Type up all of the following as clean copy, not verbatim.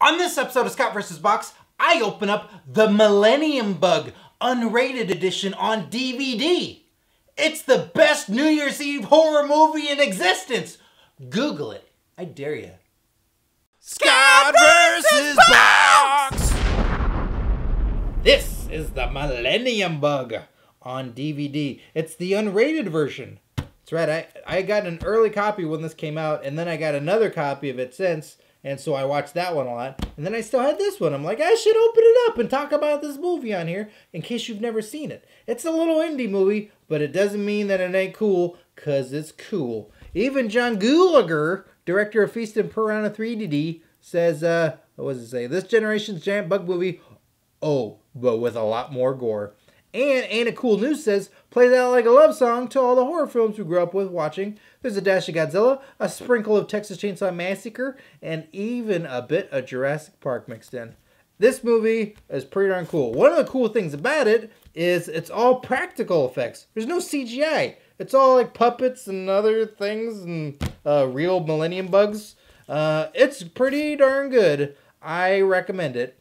On this episode of Scott vs. Box, I open up the Millennium Bug unrated edition on DVD. It's the best New Year's Eve horror movie in existence. Google it. I dare you. Scott vs. Box! This is the Millennium Bug on DVD. It's the unrated version. That's right, I got an early copy when this came out, and then I got another copy of it since, and so I watched that one a lot. And then I still had this one. I'm like, I should open it up and talk about this movie on here in case you've never seen it. It's a little indie movie, but it doesn't mean that it ain't cool, because it's cool. Even John Gulager, director of Feast and Piranha 3D, says, what does it say? This generation's giant bug movie, oh, but with a lot more gore. And Ain't It Cool News says, plays out like a love song to all the horror films we grew up with watching. There's a dash of Godzilla, a sprinkle of Texas Chainsaw Massacre, and even a bit of Jurassic Park mixed in. This movie is pretty darn cool. One of the cool things about it is it's all practical effects. There's no CGI. It's all like puppets and other things and real Millennium Bugs. It's pretty darn good. I recommend it.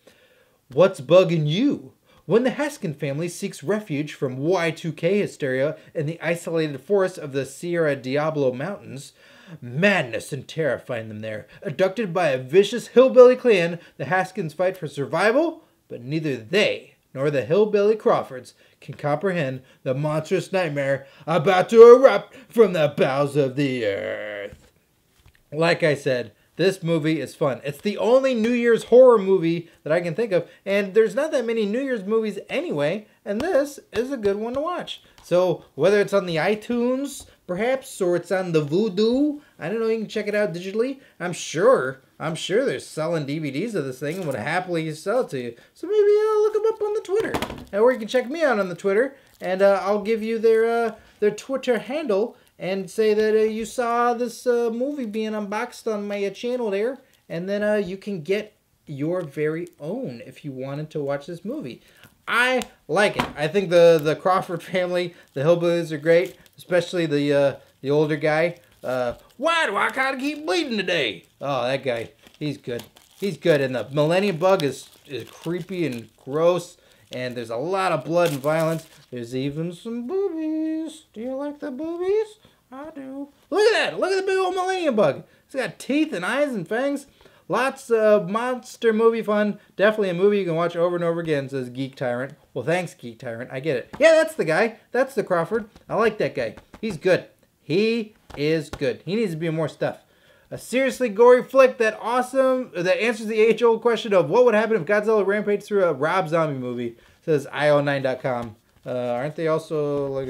What's bugging you? When the Haskin family seeks refuge from Y2K hysteria in the isolated forests of the Sierra Diablo Mountains, madness and terror find them there. Abducted by a vicious hillbilly clan, the Haskins fight for survival, but neither they nor the hillbilly Crawfords can comprehend the monstrous nightmare about to erupt from the bowels of the earth. Like I said, this movie is fun. It's the only New Year's horror movie that I can think of, and there's not that many New Year's movies anyway, and this is a good one to watch. So whether it's on the iTunes, perhaps, or it's on the Vudu, I don't know, you can check it out digitally. I'm sure they're selling DVDs of this thing and would happily sell it to you. So maybe look them up on the Twitter, or you can check me out on the Twitter, and I'll give you their Twitter handle. And say that you saw this movie being unboxed on my channel there. And then you can get your very own if you wanted to watch this movie. I like it. I think the Crawford family, the hillbillies are great. Especially the older guy. Why do I gotta keep bleeding today? Oh, that guy. He's good. He's good. And the Millennium Bug is creepy and gross. And there's a lot of blood and violence. There's even some boobies. Do you like the boobies? I do. Look at that. Look at the big old Millennium Bug. It's got teeth and eyes and fangs. Lots of monster movie fun. Definitely a movie you can watch over and over again, says Geek Tyrant. Well, thanks, Geek Tyrant. I get it. Yeah, that's the guy. That's the Crawford. I like that guy. He's good. He is good. He needs to be in more stuff. A seriously gory flick that answers the age-old question of what would happen if Godzilla rampaged through a Rob Zombie movie, says io9.com. Aren't they also like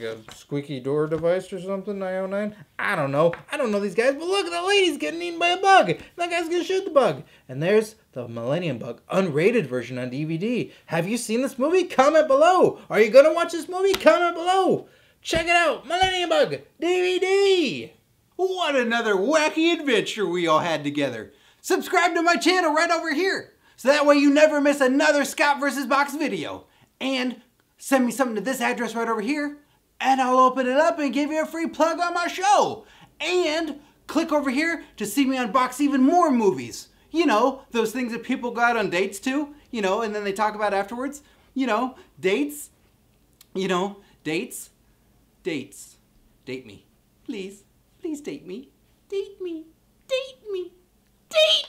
a squeaky door device or something, io9? I don't know. I don't know these guys, but look, the lady's getting eaten by a bug. That guy's gonna shoot the bug. And there's the Millennium Bug unrated version on DVD. Have you seen this movie? Comment below. Are you gonna watch this movie? Comment below. Check it out. Millennium Bug DVD. What another wacky adventure we all had together. Subscribe to my channel right over here, so that way you never miss another Scott vs. Box video. And send me something to this address right over here, and I'll open it up and give you a free plug on my show. And click over here to see me unbox even more movies. You know, those things that people go out on dates to, you know, and then they talk about afterwards. You know, dates. You know, dates. Dates. Date me. Please. Please date me. Date me. Date me. Date